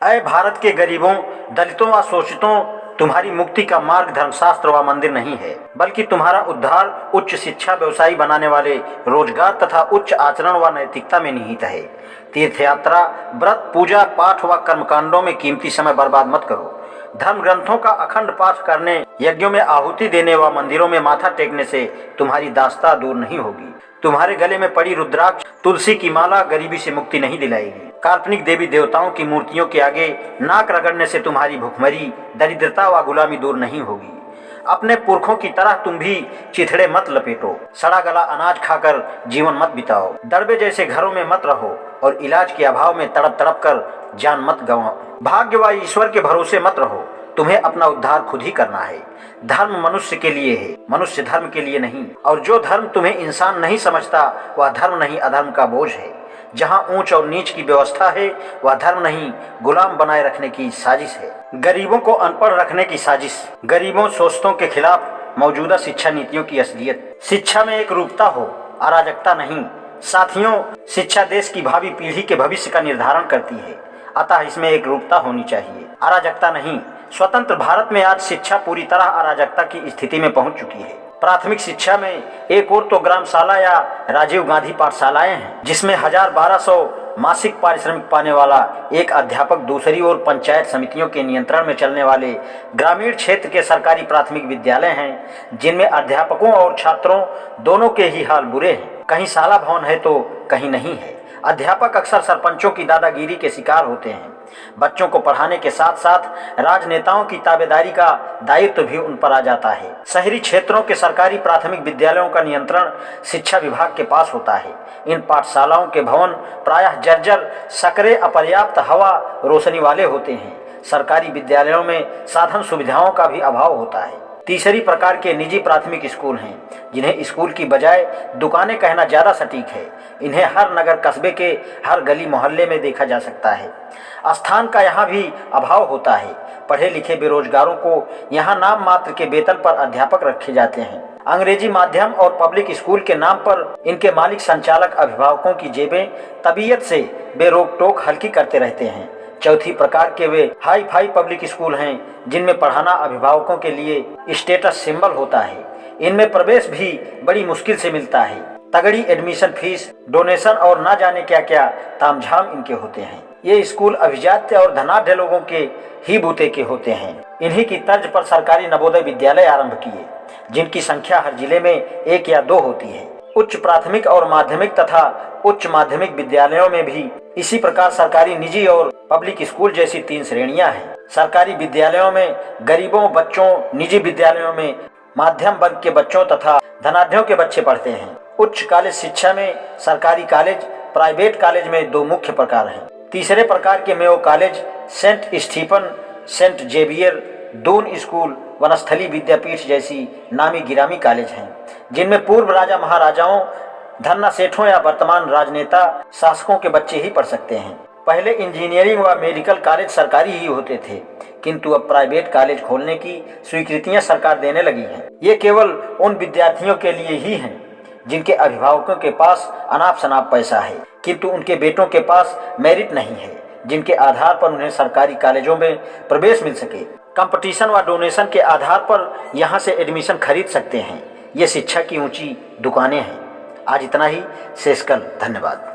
अय भारत के गरीबों, दलितों व शोषितों, तुम्हारी मुक्ति का मार्ग धर्मशास्त्र व मंदिर नहीं है, बल्कि तुम्हारा उद्धार उच्च शिक्षा, व्यवसायी बनाने वाले रोजगार तथा उच्च आचरण व नैतिकता में निहित है। तीर्थ यात्रा, व्रत, पूजा पाठ व कर्मकांडों में कीमती समय बर्बाद मत करो। धर्म ग्रंथों का अखंड पाठ करने, यज्ञों में आहुति देने व मंदिरों में माथा टेकने से तुम्हारी दास्ता दूर नहीं होगी। तुम्हारे गले में पड़ी रुद्राक्ष, तुलसी की माला गरीबी से मुक्ति नहीं दिलाएगी। काल्पनिक देवी देवताओं की मूर्तियों के आगे नाक रगड़ने से तुम्हारी भुखमरी, दरिद्रता व गुलामी दूर नहीं होगी। अपने पुरखों की तरह तुम भी चिथड़े मत लपेटो, सड़ा गला अनाज खाकर जीवन मत बिताओ, दड़बे जैसे घरों में मत रहो और इलाज के अभाव में तड़प तड़प कर जान मत गंवाओ। भाग्य व ईश्वर के भरोसे मत रहो, तुम्हें अपना उद्धार खुद ही करना है। धर्म मनुष्य के लिए है, मनुष्य धर्म के लिए नहीं। और जो धर्म तुम्हें इंसान नहीं समझता वह धर्म नहीं, अधर्म का बोझ है। जहाँ ऊंच और नीच की व्यवस्था है वह धर्म नहीं, गुलाम बनाए रखने की साजिश है। गरीबों को अनपढ़ रखने की साजिश, गरीबों शोषितों के खिलाफ मौजूदा शिक्षा नीतियों की असलियत। शिक्षा में एक रूपता हो, अराजकता नहीं। साथियों, शिक्षा देश की भावी पीढ़ी के भविष्य का निर्धारण करती है, अतः इसमें एक रूपता होनी चाहिए, अराजकता नहीं। स्वतंत्र भारत में आज शिक्षा पूरी तरह अराजकता की स्थिति में पहुंच चुकी है। प्राथमिक शिक्षा में एक ओर तो ग्रामशाला या राजीव गांधी पाठशालाएं हैं, जिसमें 1000-1200 मासिक पारिश्रमिक पाने वाला एक अध्यापक, दूसरी ओर पंचायत समितियों के नियंत्रण में चलने वाले ग्रामीण क्षेत्र के सरकारी प्राथमिक विद्यालय हैं, जिनमें अध्यापकों और छात्रों दोनों के ही हाल बुरे हैं। कहीं शाला भवन है तो कहीं नहीं है। अध्यापक अक्सर सरपंचों की दादागिरी के शिकार होते हैं। बच्चों को पढ़ाने के साथ साथ राजनेताओं की ताबेदारी का दायित्व भी उन पर आ जाता है। शहरी क्षेत्रों के सरकारी प्राथमिक विद्यालयों का नियंत्रण शिक्षा विभाग के पास होता है। इन पाठशालाओं के भवन प्रायः जर्जर, सकरे, अपर्याप्त हवा रोशनी वाले होते हैं। सरकारी विद्यालयों में साधन सुविधाओं का भी अभाव होता है। तीसरी प्रकार के निजी प्राथमिक स्कूल हैं, जिन्हें स्कूल की बजाय दुकानें कहना ज़्यादा सटीक है। इन्हें हर नगर कस्बे के हर गली मोहल्ले में देखा जा सकता है। स्थान का यहाँ भी अभाव होता है। पढ़े लिखे बेरोजगारों को यहाँ नाम मात्र के वेतन पर अध्यापक रखे जाते हैं। अंग्रेजी माध्यम और पब्लिक स्कूल के नाम पर इनके मालिक संचालक अभिभावकों की जेबें तबीयत से बेरोक टोक हल्की करते रहते हैं। चौथी प्रकार के वे हाई फाई पब्लिक स्कूल हैं, जिनमें पढ़ाना अभिभावकों के लिए स्टेटस सिंबल होता है। इनमें प्रवेश भी बड़ी मुश्किल से मिलता है। तगड़ी एडमिशन फीस, डोनेशन और ना जाने क्या क्या तामझाम इनके होते हैं। ये स्कूल अभिजात्य और धनाढ्य लोगों के ही बूते के होते हैं। इन्हीं की तर्ज पर सरकारी नवोदय विद्यालय आरंभ किए, जिनकी संख्या हर जिले में 1 या 2 होती है। उच्च प्राथमिक और माध्यमिक तथा उच्च माध्यमिक विद्यालयों में भी इसी प्रकार सरकारी, निजी और पब्लिक स्कूल जैसी 3 श्रेणियां हैं। सरकारी विद्यालयों में गरीबों बच्चों, निजी विद्यालयों में माध्यम वर्ग के बच्चों तथा धनाढ्यों के बच्चे पढ़ते हैं। उच्च कॉलेज शिक्षा में सरकारी कॉलेज, प्राइवेट कॉलेज में 2 मुख्य प्रकार हैं। तीसरे प्रकार के Mayo college, saint Stephen, saint Xavier, Doon school, Vanasthali Vidyapith जैसी नामी गिरामी कॉलेज हैं, जिनमें पूर्व राजा महाराजाओं, धन्ना सेठों या वर्तमान राजनेता शासकों के बच्चे ही पढ़ सकते हैं। पहले इंजीनियरिंग व मेडिकल कॉलेज सरकारी ही होते थे, किंतु अब प्राइवेट कॉलेज खोलने की स्वीकृतियां सरकार देने लगी हैं। ये केवल उन विद्यार्थियों के लिए ही हैं जिनके अभिभावकों के पास अनाप शनाप पैसा है, किंतु उनके बेटों के पास मेरिट नहीं है, जिनके आधार पर उन्हें सरकारी कॉलेजों में प्रवेश मिल सके। कंपटीशन व डोनेशन के आधार पर यहाँ से एडमिशन खरीद सकते हैं। ये शिक्षा की ऊंची दुकानें हैं। आज इतना ही, शेष कल। धन्यवाद।